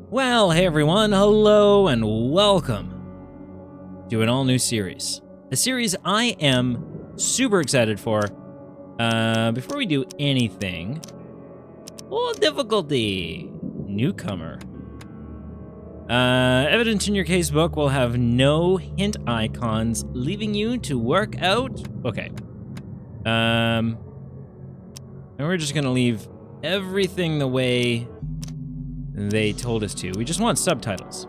Well, hey everyone, hello and welcome to an all-new series. A series I am super excited for. Before we do anything, difficulty, newcomer. Evidence in your casebook will have no hint icons, leaving you to work out. Okay. And we're just gonna leave everything the way they told us to. We just want subtitles.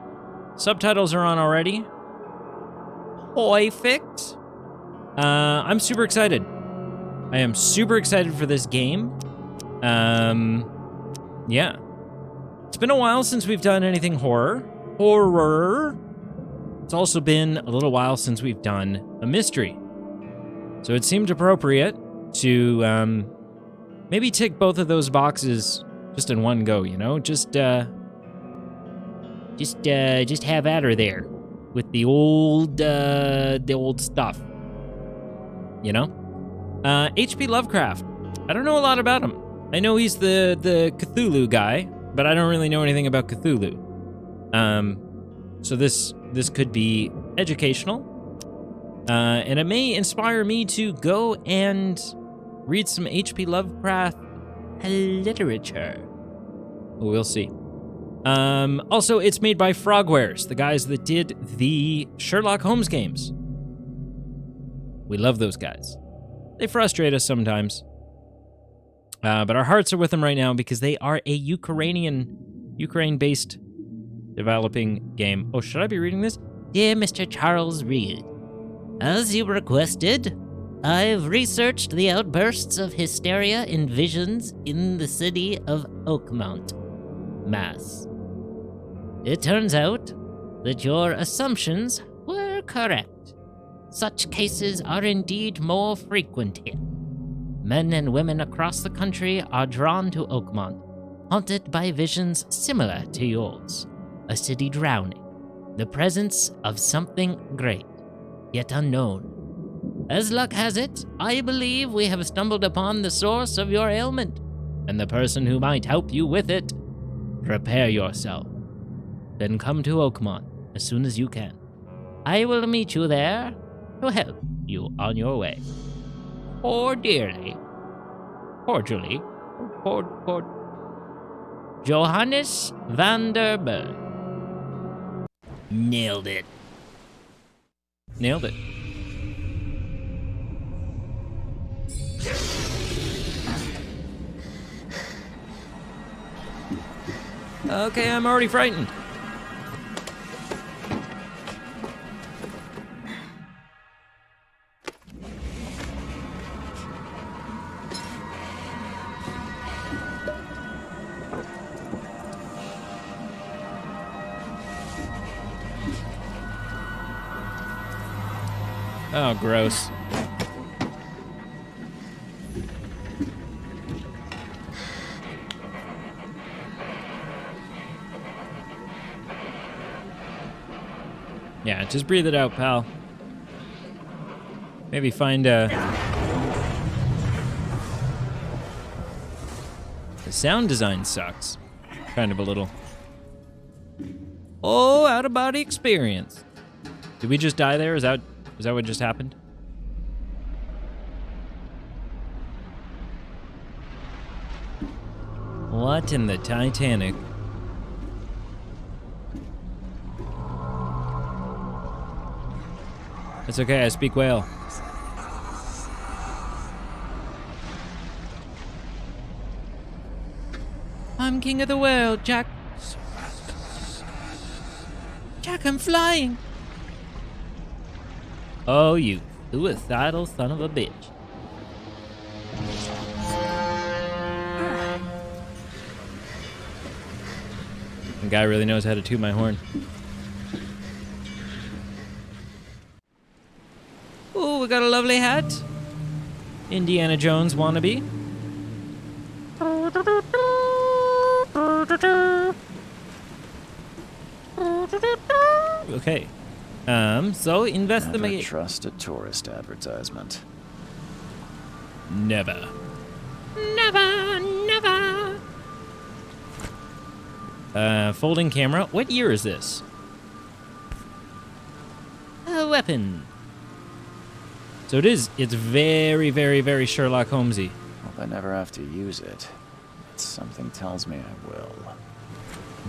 Subtitles are on already. Perfect. I'm super excited. I am super excited for this game. Yeah. It's been a while since we've done anything horror. It's also been a little while since we've done a mystery. So it seemed appropriate to maybe tick both of those boxes just in one go, you know? Just have at her there with the old stuff, you know? H.P. Lovecraft. I don't know a lot about him. I know he's the Cthulhu guy, but I don't really know anything about Cthulhu. So this could be educational, and it may inspire me to go and read some H.P. Lovecraft literature. We'll see. Also, it's made by Frogwares, the guys that did the Sherlock Holmes games. We love those guys. They frustrate us sometimes. But our hearts are with them right now because they are a Ukraine-based developing game. Oh, should I be reading this? Dear Mr. Charles Reed, as you requested, I've researched the outbursts of hysteria and visions in the city of Oakmont, Mass. It turns out that your assumptions were correct. Such cases are indeed more frequent here. Men and women across the country are drawn to Oakmont, haunted by visions similar to yours. A city drowning, the presence of something great, yet unknown. As luck has it, I believe we have stumbled upon the source of your ailment, and the person who might help you with it. Prepare yourself. Then come to Oakmont as soon as you can. I will meet you there to help you on your way. Cordially, Johannes van der Berg. Nailed it. Nailed it. Okay, I'm already frightened. Oh, gross. Yeah, just breathe it out, pal. Maybe find a... The sound design sucks. Kind of a little. Oh, out-of-body experience. Did we just die there? Is that what just happened? What in the Titanic? It's okay, I speak whale. I'm king of the world, Jack. Jack, I'm flying. Oh, you suicidal son of a bitch. The guy really knows how to toot my horn. Ooh, we got a lovely hat. Indiana Jones wannabe. Okay. So investigate. Never trust a tourist advertisement. Never. Never, never. Folding camera. What year is this? A weapon. So it's very, very, very Sherlock Holmesy. Hope I never have to use it. But something tells me I will.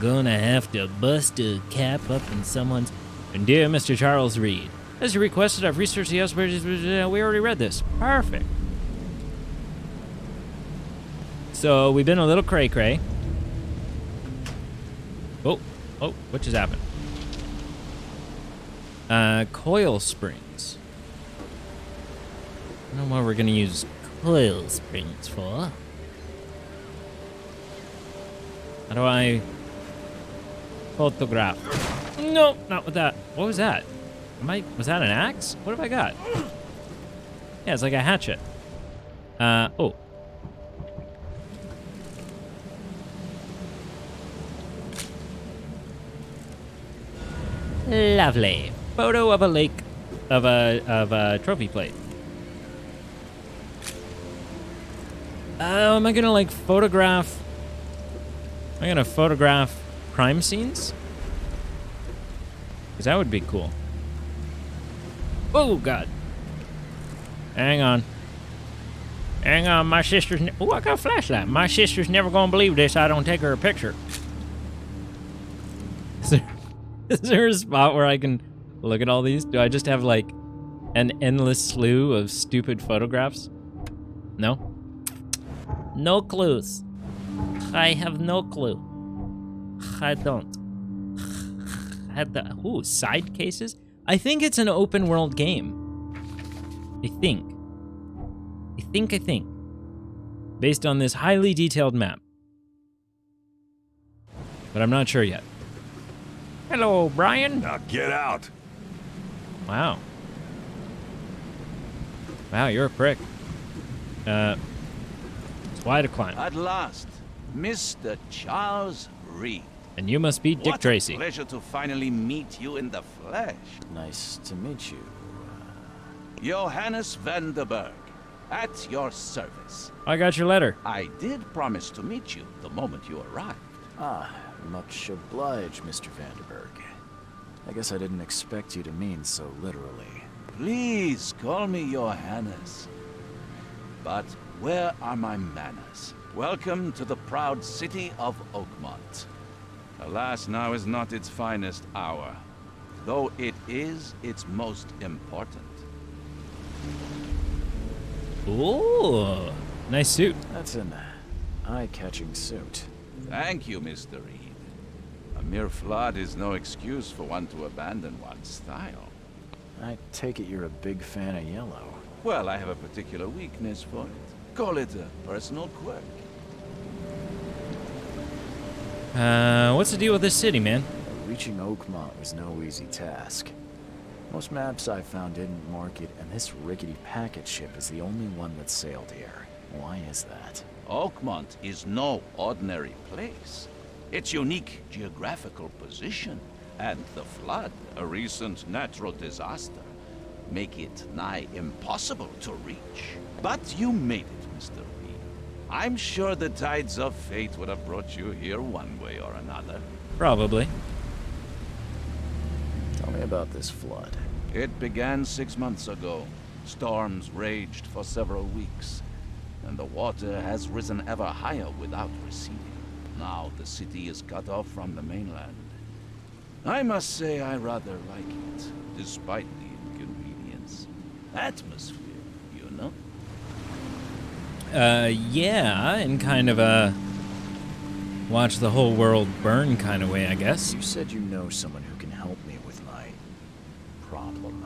Gonna have to bust a cap up in someone's... And dear Mr. Charles Reed, as you requested, I've researched the elsewhere. We already read this. Perfect. So we've been a little cray-cray. Oh, what just happened? Coil springs. I don't know what we're gonna use coil springs for. How do I photograph? No, not with that. What was that? Was that an axe? What have I got? Yeah, it's like a hatchet. Oh. Lovely. Photo of a lake, of a trophy plate. Am I gonna like photograph? Am I gonna photograph crime scenes? Because that would be cool. Oh God. Hang on. Hang on, my sister's. Oh, I got a flashlight. My sister's never gonna believe this. I don't take her a picture. Is there a spot where I can look at all these? Do I just have like an endless slew of stupid photographs? No? No clues. I have no clue. I don't. Ooh, side cases? I think it's an open world game. I think. Based on this highly detailed map. But I'm not sure yet. Hello, Brian. Now get out. Wow. Wow, you're a prick. It's wide to climb. At last, Mr. Charles Reed. And you must be Dick What Tracy. a pleasure to finally meet you in the flesh. Nice to meet you. Johannes van der Berg, at your service. I got your letter. I did promise to meet you the moment you arrived. Ah, much obliged, Mr. Vanderberg. I guess I didn't expect you to mean so literally. Please call me Johannes. But where are my manners? Welcome to the proud city of Oakmont. Alas, now is not its finest hour, though it is its most important. Ooh, nice suit. That's an eye-catching suit. Thank you, Mr. Reed. A mere flood is no excuse for one to abandon one's style. I take it you're a big fan of yellow. Well, I have a particular weakness for it. Call it a personal quirk. What's the deal with this city, man? Reaching Oakmont was no easy task. Most maps I found didn't mark it, and this rickety packet ship is the only one that sailed here. Why is that? Oakmont is no ordinary place. Its unique geographical position and the flood, a recent natural disaster, make it nigh impossible to reach. But you made it, Mr. Reed. I'm sure the tides of fate would have brought you here one way or another. Probably. Tell me about this flood. It began 6 months ago. Storms raged for several weeks, and the water has risen ever higher without receding. Now the city is cut off from the mainland. I must say I rather like it, despite the inconvenience. Atmosphere, you know? Yeah, in kind of a watch the whole world burn kind of way, I guess. You said you know someone who can help me with my problem.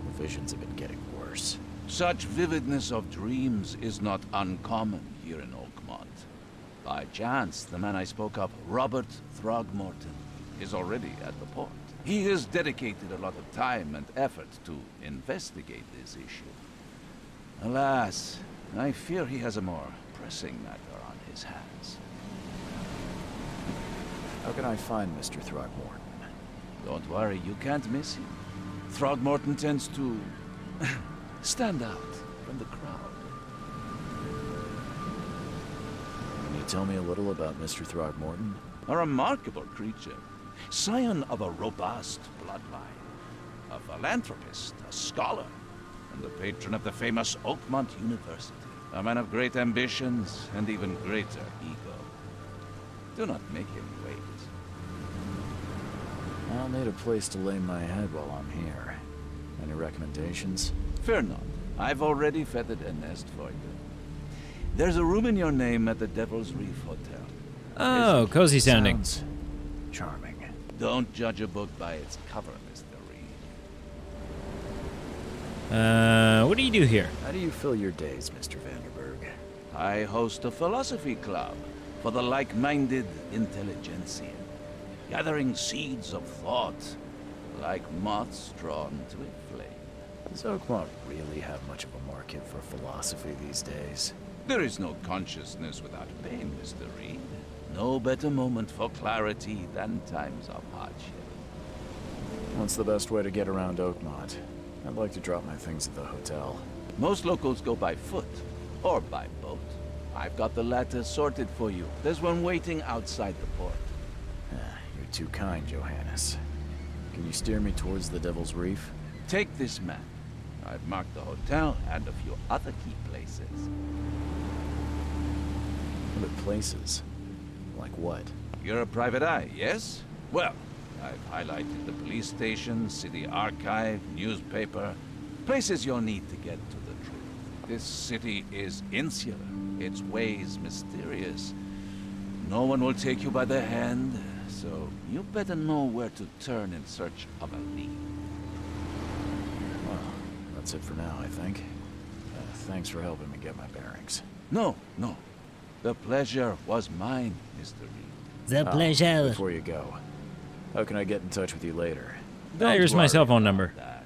The visions have been getting worse. Such vividness of dreams is not uncommon here in Oakmont. By chance, the man I spoke of, Robert Throgmorton, is already at the port. He has dedicated a lot of time and effort to investigate this issue. Alas, I fear he has a more pressing matter on his hands. How can I find Mr. Throgmorton? Don't worry, you can't miss him. Throgmorton tends to stand out from the crowd. Can you tell me a little about Mr. Throgmorton? A remarkable creature. Scion of a robust bloodline. A philanthropist, a scholar, and the patron of the famous Oakmont University. A man of great ambitions and even greater ego. Do not make him wait. I'll need a place to lay my head while I'm here. Any recommendations? Fear not. I've already feathered a nest for you. There's a room in your name at the Devil's Reef Hotel. Oh, cozy sounding. Sounds charming. Don't judge a book by its cover, Mr. Reed. What do you do here? How do you fill your days, Mr. Vanderberg? I host a philosophy club for the like-minded intelligentsia, gathering seeds of thought like moths drawn to a flame. Does Oakmont really have much of a market for philosophy these days? There is no consciousness without pain, Mr. Reed. No better moment for clarity than times of hardship. What's the best way to get around Oakmont? I'd like to drop my things at the hotel. Most locals go by foot or by boat. I've got the latter sorted for you. There's one waiting outside the port. You're too kind, Johannes. Can you steer me towards the Devil's Reef? Take this map. I've marked the hotel and a few other key places. What places? Like what? You're a private eye, yes? Well, I've highlighted the police station, city archive, newspaper, places you'll need to get to the truth. This city is insular, its ways mysterious. No one will take you by the hand, so you better know where to turn in search of a lead. Well, that's it for now, I think. Thanks for helping me get my bearings. No. The pleasure was mine, Mr. Reed. The pleasure. Before you go, how can I get in touch with you later? Here's my cell phone number. That.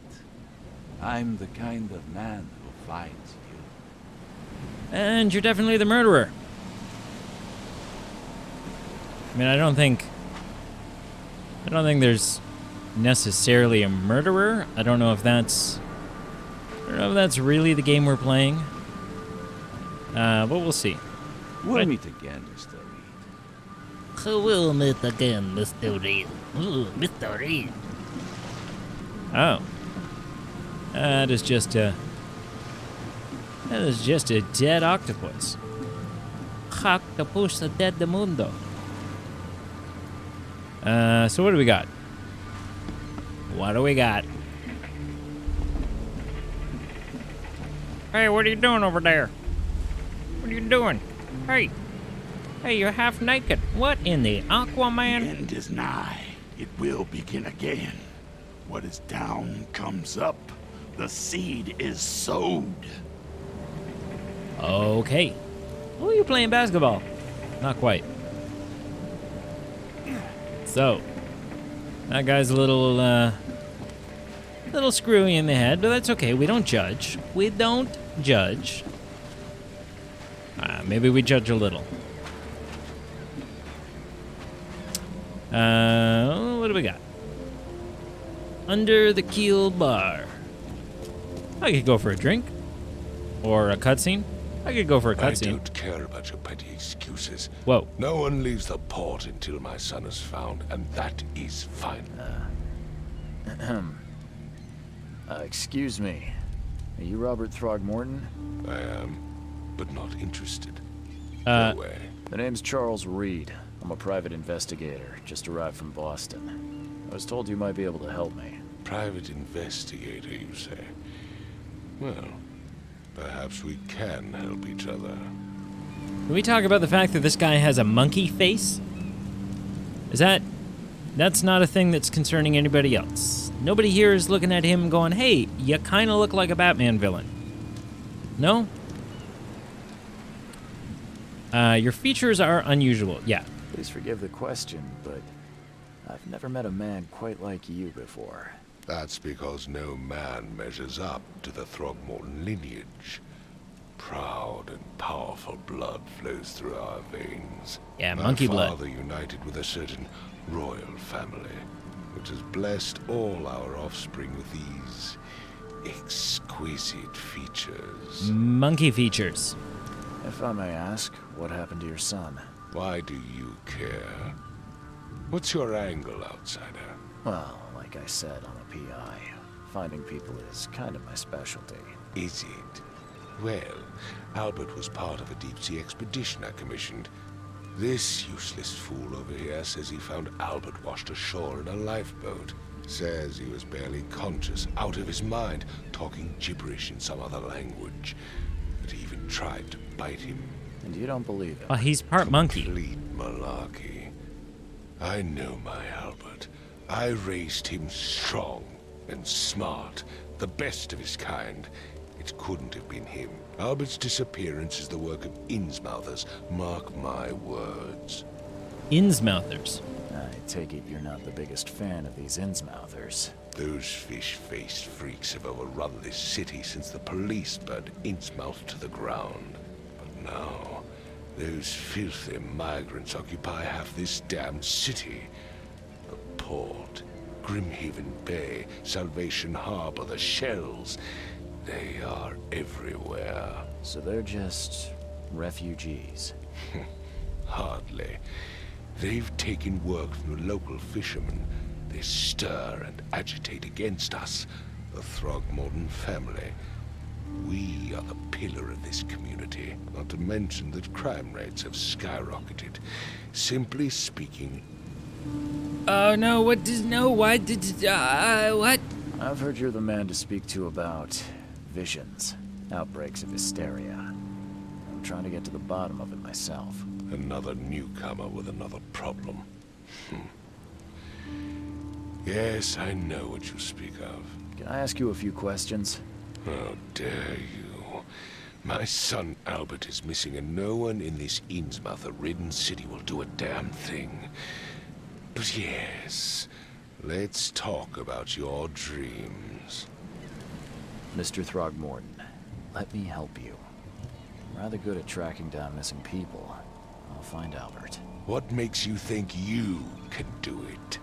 I'm the kind of man who finds you. And you're definitely the murderer. I mean, I don't think there's necessarily a murderer. I don't know if that's really the game we're playing. But we'll see. We'll Right. meet again, Mr. Reed. We'll meet again, Mr. Reed. Ooh, Mr. Reed. Oh. That is just a dead octopus. Octopus dead the mundo. So what do we got? Hey, what are you doing over there? What are you doing? Hey, you're half naked. What in the Aquaman? The end is nigh. It will begin again. What is down comes up. The seed is sowed. Okay. Oh, you're playing basketball. Not quite. So, that guy's a little screwy in the head, but that's okay. We don't judge. Maybe we judge a little. What do we got? Under the keel bar. I could go for a drink. Or a cutscene. I could go for a I cutscene. don't care about your petty excuses. Whoa. No one leaves the port until my son is found, and that is fine. Excuse me. Are you Robert Throgmorton? I am, but not interested. Uh, Go away. The name's Charles Reed. I'm a private investigator, just arrived from Boston. I was told you might be able to help me. Private investigator, you say? Well, perhaps we can help each other. Can we talk about the fact that this guy has a monkey face? That's not a thing that's concerning anybody else. Nobody here is looking at him going, hey, you kind of look like a Batman villain. No? Your features are unusual. Yeah. Please forgive the question, but I've never met a man quite like you before. That's because no man measures up to the Throgmorton lineage. Proud and powerful blood flows through our veins. Yeah, monkey My blood. father united with a certain royal family, which has blessed all our offspring with these exquisite features. Monkey features. If I may ask, what happened to your son? Why do you care? What's your angle, outsider? Well, like I said, I'm a PI. Finding people is kind of my specialty. Is it? Well, Albert was part of a deep-sea expedition I commissioned. This useless fool over here says he found Albert washed ashore in a lifeboat. Says he was barely conscious, out of his mind, talking gibberish in some other language. That he even tried to bite him. And you don't believe it? Well, he's part monkey. Complete malarkey. I know my Albert. I raised him strong and smart, the best of his kind. It couldn't have been him. Albert's disappearance is the work of Innsmouthers. Mark my words. Innsmouthers. I take it you're not the biggest fan of these Innsmouthers. Those fish-faced freaks have overrun this city since the police burned Innsmouth to the ground. But now, those filthy migrants occupy half this damned city. The port, Grimhaven Bay, Salvation Harbor, the shells. They are everywhere. So they're just refugees. Hardly. They've taken work from the local fishermen. They stir and agitate against us, the Throgmorton family. We are the pillar of this community, not to mention that crime rates have skyrocketed. Simply speaking... Oh no, why did, what? I've heard you're the man to speak to about visions, outbreaks of hysteria. I'm trying to get to the bottom of it myself. Another newcomer with another problem. Yes, I know what you speak of. Can I ask you a few questions? How dare you? My son Albert is missing, and no one in this Innsmouth-ridden city will do a damn thing. But yes, let's talk about your dreams. Mr. Throgmorton, let me help you. I'm rather good at tracking down missing people. I'll find Albert. What makes you think you can do it?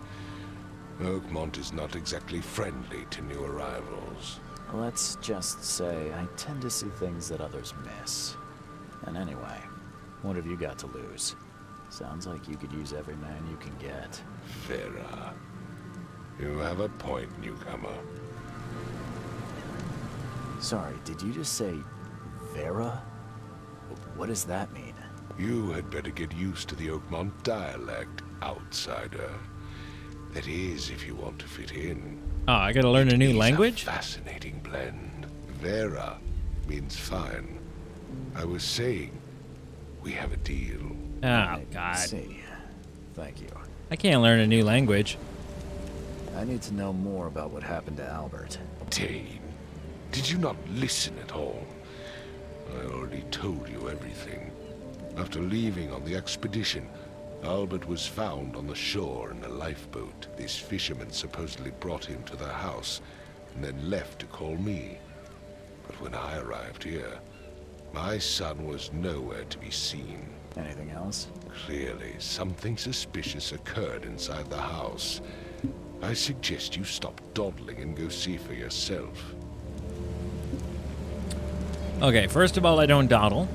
Oakmont is not exactly friendly to new arrivals. Let's just say I tend to see things that others miss. And anyway, what have you got to lose? Sounds like you could use every man you can get. Vera, you have a point, newcomer. Sorry, did you just say Vera? What does that mean? You had better get used to the Oakmont dialect, outsider. That is, if you want to fit in. Oh, I gotta learn a new It is language? A fascinating blend. Vera means fine. I was saying, we have a deal. Oh, I God. see. Thank you. I can't learn a new language. I need to know more about what happened to Albert. Dane, did you not listen at all? I already told you everything. After leaving on the expedition, Albert was found on the shore in a lifeboat. This fisherman supposedly brought him to their house, and then left to call me. But when I arrived here, my son was nowhere to be seen. Anything else? Clearly, something suspicious occurred inside the house. I suggest you stop dawdling and go see for yourself. Okay, first of all, I don't dawdle.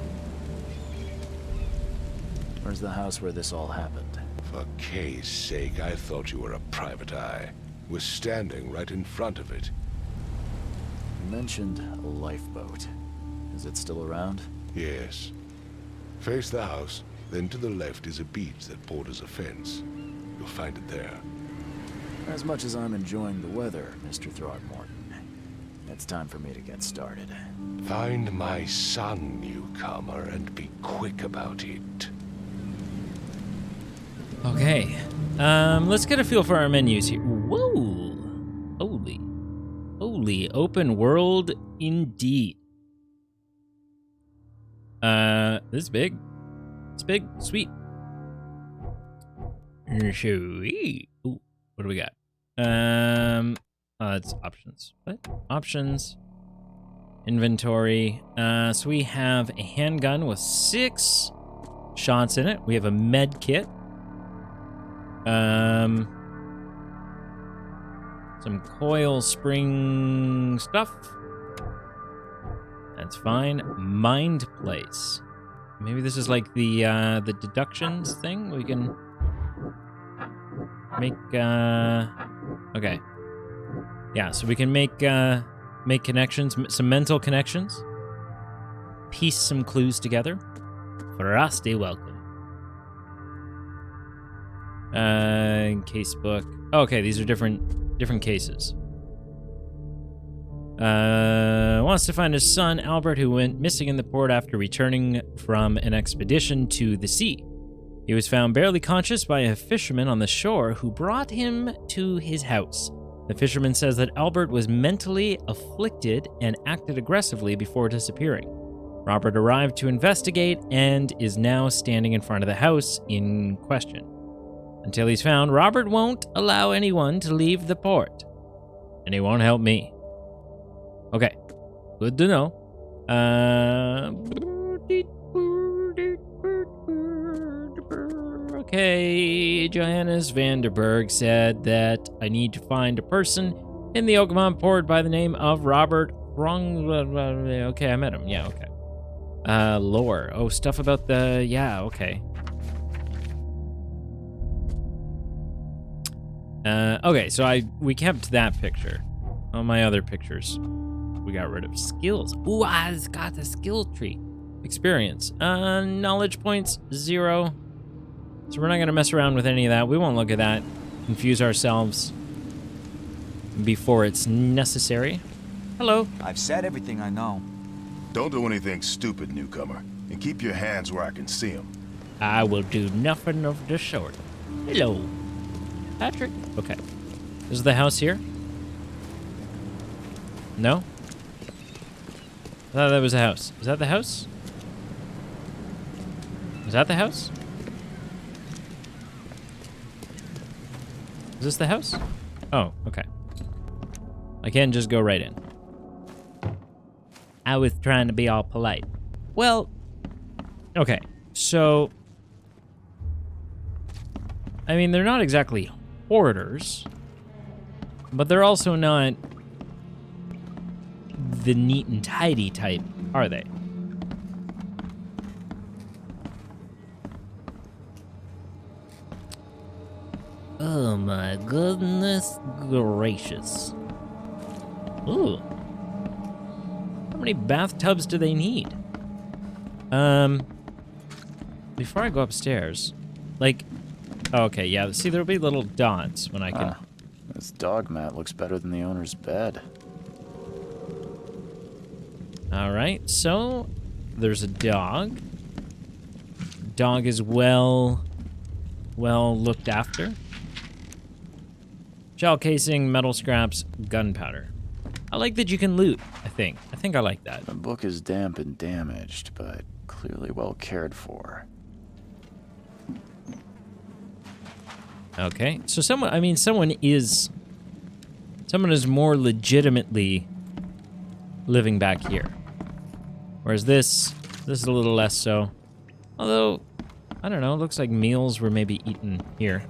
Where's the house where this all happened? For Kay's sake, I thought you were a private eye. Was standing right in front of it. You mentioned a lifeboat. Is it still around? Yes. Face the house, then to the left is a beach that borders a fence. You'll find it there. As much as I'm enjoying the weather, Mr. Throgmorton, it's time for me to get started. Find my son, newcomer, and be quick about it. Okay. Let's get a feel for our menus here. Whoa! Holy open world indeed. This is big. It's big. Sweet. Sweet. Ooh, what do we got? It's options. What? Options. Inventory. So we have a handgun with 6 shots in it. We have a med kit. Some coil spring stuff. That's fine. Mind place. Maybe this is like the deductions thing. We can Make, okay. Yeah, so we can make connections, some mental connections. Piece some clues together. Frosty welcome. Casebook. Oh, okay, these are different cases. Wants to find his son, Albert, who went missing in the port after returning from an expedition to the sea. He was found barely conscious by a fisherman on the shore who brought him to his house. The fisherman says that Albert was mentally afflicted and acted aggressively before disappearing. Robert arrived to investigate and is now standing in front of the house in question. Until he's found, Robert won't allow anyone to leave the port. And he won't help me. Okay, good to know. Okay, Johannes Vanderberg said that I need to find a person in the Oakmont port by the name of Robert Okay, I met him. Yeah, okay. Lore. Oh, stuff about the... Yeah, okay. Okay, so we kept that picture. All my other pictures we got rid of. Skills. Ooh, I got the skill tree. Experience. Knowledge points, 0. So we're not going to mess around with any of that. We won't look at that. Confuse ourselves before it's necessary. Hello. I've said everything I know. Don't do anything stupid, newcomer. And keep your hands where I can see them. I will do nothing of the sort. Hello, Patrick. Okay. This is the house here? No? I thought that was a house. Is that the house? Is that the house? Is this the house? Oh, okay. I can't just go right in. I was trying to be all polite. Well, okay. So, I mean, they're not exactly hoarders, but they're also not the neat and tidy type, are they? Oh my goodness gracious. Ooh. How many bathtubs do they need? Before I go upstairs, like, oh, okay, yeah, see, there'll be little dots when I can... This dog mat looks better than the owner's bed. All right, so there's a dog. Dog is well looked after. Shell casing, metal scraps, gunpowder. I like that you can loot, I think. I think I like that. The book is damp and damaged, but clearly well cared for. Okay, so someone is more legitimately living back here. Whereas this is a little less so. Although, I don't know, it looks like meals were maybe eaten here.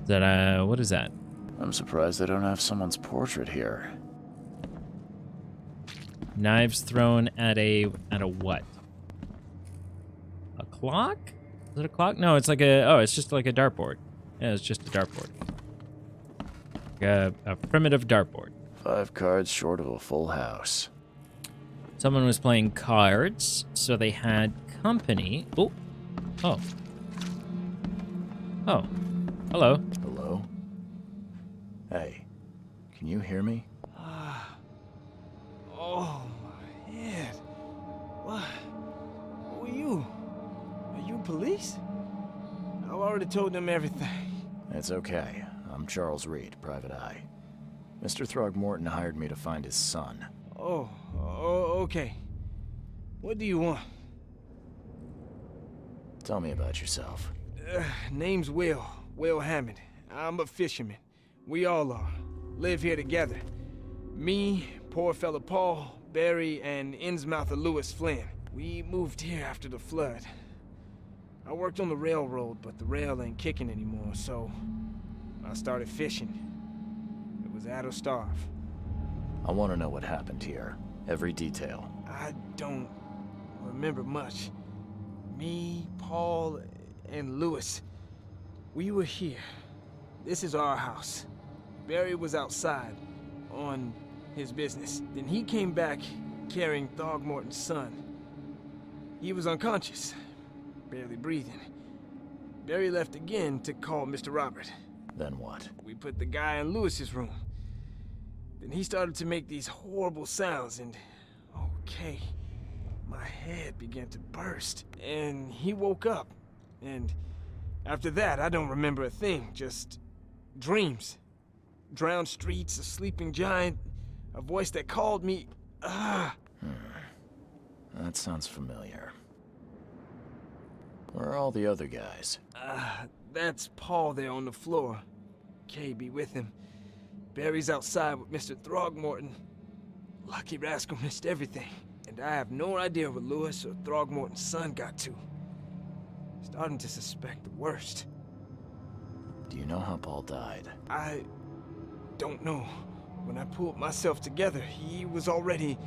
Is that, what is that? I'm surprised they don't have someone's portrait here. Knives thrown at a what? A clock? Is it a clock? No, it's like it's just like a dartboard. Yeah, it's just a dartboard. A primitive dartboard. 5 cards short of a full house. Someone was playing cards, so they had company. Oh. Oh. Oh. Hello. Hello? Hey, can you hear me? Oh, my head. What? Who are you? Are you police? I've already told them everything. It's okay. I'm Charles Reed, Private Eye. Mr. Throgmorton hired me to find his son. Oh, okay. What do you want? Tell me about yourself. Name's Will Hammond. I'm a fisherman. We all are. Live here together. Me, poor fella Paul, Barry, and Innsmouther Lewis Flynn. We moved here after the flood. I worked on the railroad, but the rail ain't kicking anymore, so I started fishing. It was out of starve. I want to know what happened here. Every detail. I don't remember much. Me, Paul, and Lewis, we were here. This is our house. Barry was outside on his business. Then he came back carrying Throgmorton's son. He was unconscious, barely breathing. Barry left again to call Mr. Robert. Then what? We put the guy in Lewis's room. Then he started to make these horrible sounds and... okay, my head began to burst. And he woke up. And after that, I don't remember a thing, just dreams. Drowned streets, a sleeping giant, a voice that called me. That sounds familiar. Where are all the other guys? That's Paul there on the floor. Kay be with him. Barry's outside with Mr. Throgmorton. Lucky rascal missed everything. And I have no idea what Lewis or Throgmorton's son got to. Starting to suspect the worst. Do you know how Paul died? I don't know. When I pulled myself together, he was already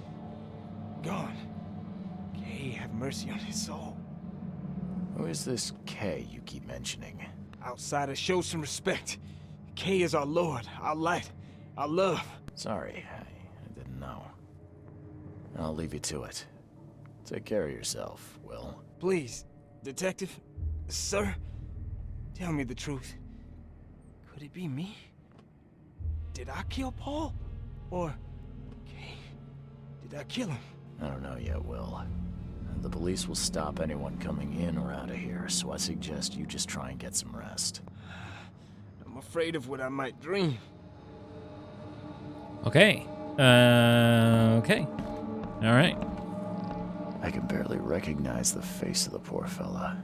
gone. Kay have mercy on his soul. Who is this Kay you keep mentioning? Outsiders, show some respect. Kay is our lord, our light, our love. Sorry, I didn't know. I'll leave you to it. Take care of yourself, Will. Please, detective, sir, tell me the truth. Could it be me? Did I kill Paul? Or, Kay, did I kill him? I don't know yet, Will. The police will stop anyone coming in or out of here, so I suggest you just try and get some rest. I'm afraid of what I might dream. Okay. Okay. All right. I can barely recognize the face of the poor fella.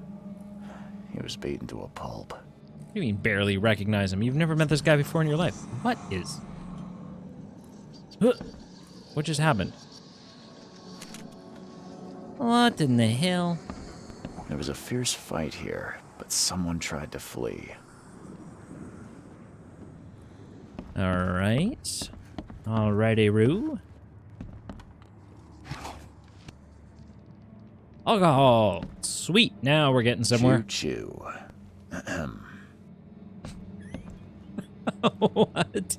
He was beaten to a pulp. What do you mean barely recognize him? You've never met this guy before in your life. What is... What just happened? What in the hell? There was a fierce fight here, but someone tried to flee. All right. Alrighty-roo. Alcohol. Sweet. Now we're getting somewhere. Choo-choo. What?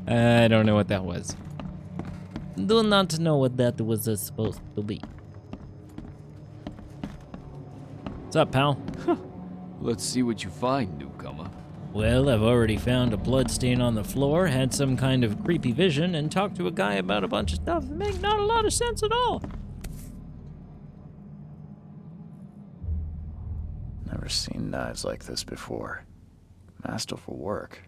I don't know what that was. Do not know what that was supposed to be. What's up, pal? Let's see what you find, newcomer. Well, I've already found a blood stain on the floor, had some kind of creepy vision, and talked to a guy about a bunch of stuff that make not a lot of sense at all. Never seen knives like this before. Masterful work.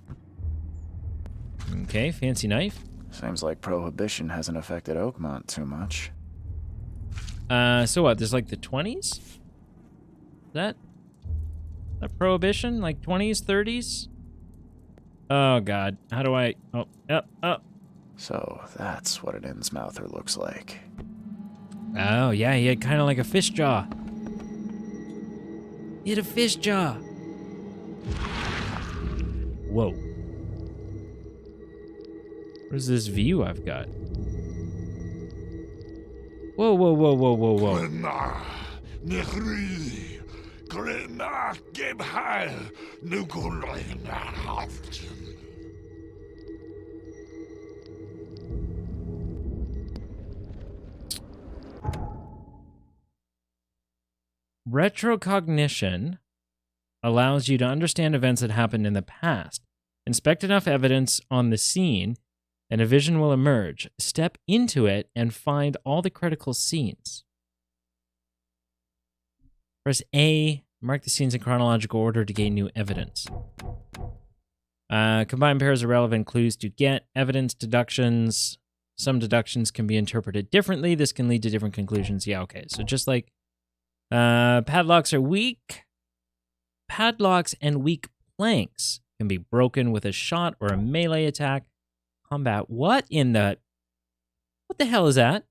Okay, fancy knife. Seems like Prohibition hasn't affected Oakmont too much. So what, there's like the 20s? That Prohibition? Like 20s, 30s? Oh, God. How do I... Oh. So, that's what an Innsmouther looks like. Oh, yeah, he had kind of like a fish jaw. He had a fish jaw. Whoa. What is this view I've got? Whoa, whoa, whoa, whoa, whoa, whoa. Retrocognition allows you to understand events that happened in the past. Inspect enough evidence on the scene, and a vision will emerge. Step into it and find all the critical scenes. Press A, mark the scenes in chronological order to gain new evidence. Combine pairs of relevant clues to get evidence deductions. Some deductions can be interpreted differently. This can lead to different conclusions. Yeah, okay. So just like padlocks are weak. Padlocks and weak planks can be broken with a shot or a melee attack. Combat. What the hell is that?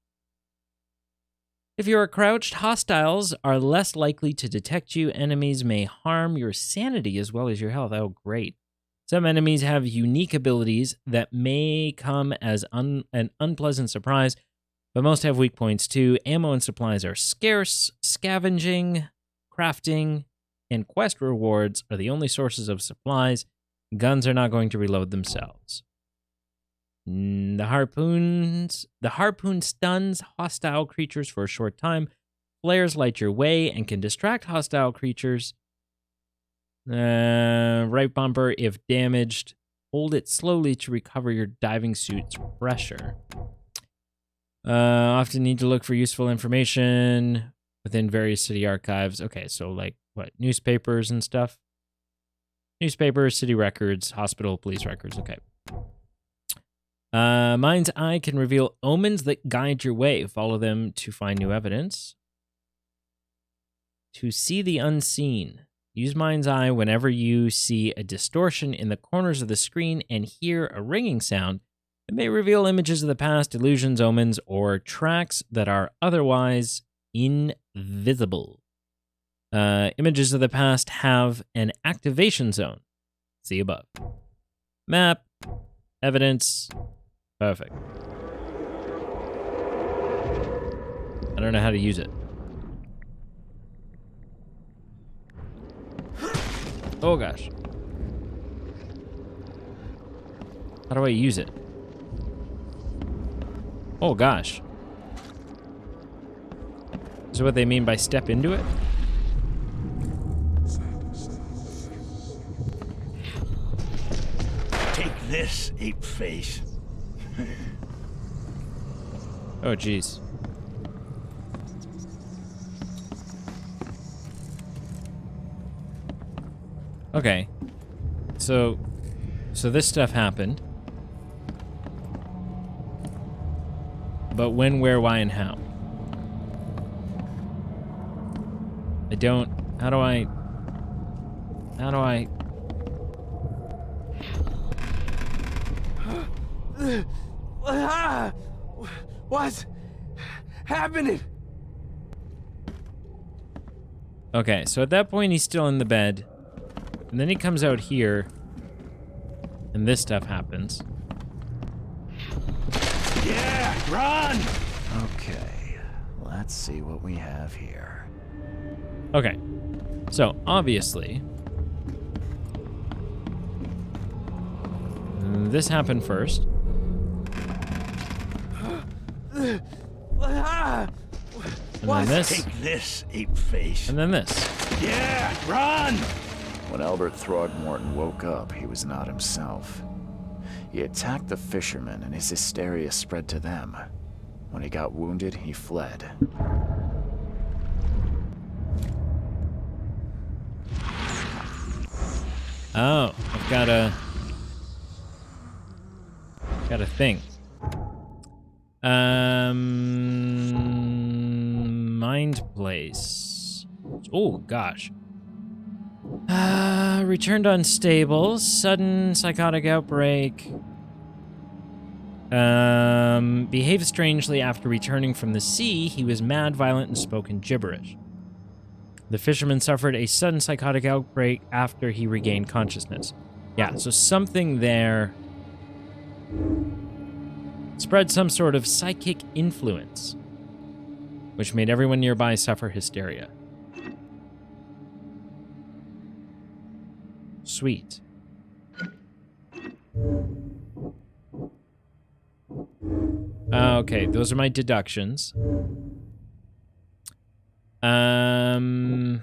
If you are crouched, hostiles are less likely to detect you. Enemies may harm your sanity as well as your health. Oh, great. Some enemies have unique abilities that may come as an unpleasant surprise. but most have weak points too. Ammo and supplies are scarce. Scavenging, crafting, and quest rewards are the only sources of supplies. Guns are not going to reload themselves. The harpoon stuns hostile creatures for a short time. Flares light your way and can distract hostile creatures. Right bumper, if damaged, hold it slowly to recover your diving suit's pressure. Often need to look for useful information within various city archives. Okay, so like what? Newspapers and stuff? Newspapers, city records, hospital, police records. Okay. Mind's Eye can reveal omens that guide your way. Follow them to find new evidence. To see the unseen. Use Mind's Eye whenever you see a distortion in the corners of the screen and hear a ringing sound. It may reveal images of the past, illusions, omens, or tracks that are otherwise invisible. Images of the past have an activation zone. See above. Map. Evidence. Perfect. I don't know how to use it. Oh gosh. How do I use it? Oh gosh. Is that what they mean by step into it? Take this, ape face. Oh geez. Okay. So this stuff happened. But when, where, why, and how? I don't... How do I... What's happening? Okay, so at that point he's still in the bed. And then he comes out here. And this stuff happens. Yeah, run! Okay, let's see what we have here. Okay, so obviously... this happened first. And then this. Take this, ape face. And then this. Yeah, run! When Albert Throgmorton woke up, he was not himself. He attacked the fishermen, and his hysteria spread to them. When he got wounded, he fled. Oh, I've got a thing. Mind place. Oh gosh. Returned unstable. Sudden psychotic outbreak. Behaved strangely after returning from the sea. He was mad, violent, and spoke in gibberish. The fisherman suffered a sudden psychotic outbreak after he regained consciousness. Yeah, so something there spread some sort of psychic influence, which made everyone nearby suffer hysteria. Sweet. Okay, those are my deductions. There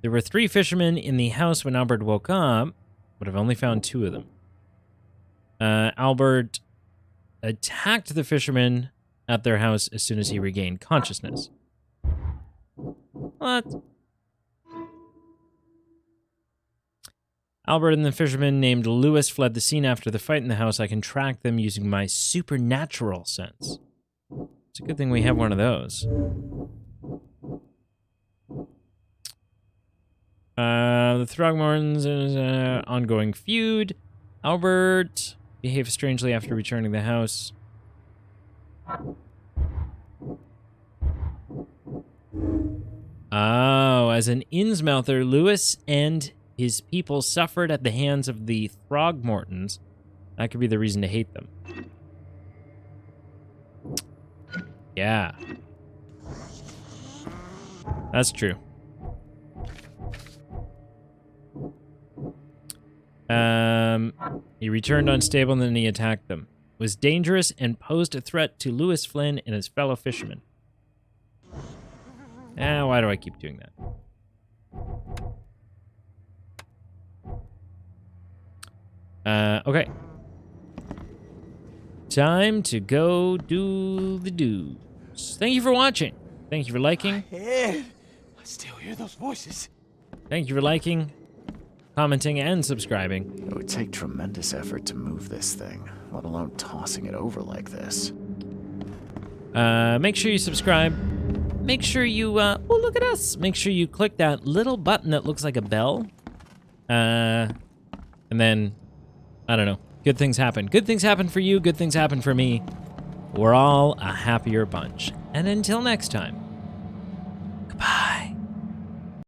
were 3 fishermen in the house when Albert woke up, but I've only found 2 of them. Albert attacked the fishermen at their house as soon as he regained consciousness. What? Albert and the fisherman named Lewis fled the scene after the fight in the house. I can track them using my supernatural sense. It's a good thing we have one of those. The Throgmortons is an ongoing feud. Albert behaved strangely after returning to the house. Oh, as an Innsmouther, Lewis and his people suffered at the hands of the Throgmortons. That could be the reason to hate them. Yeah. That's true. He returned unstable and then he attacked them. Was dangerous and posed a threat to Lewis Flynn and his fellow fishermen. Why do I keep doing that? Okay. Time to go do the do's. Thank you for watching. Thank you for liking. Ed, I still hear those voices. Thank you for liking, commenting, and subscribing. It would take tremendous effort to move this thing, let alone tossing it over like this. Make sure you subscribe. Make sure you, oh, look at us. Make sure you click that little button that looks like a bell. And then, I don't know, good things happen. Good things happen for you, good things happen for me. We're all a happier bunch. And until next time.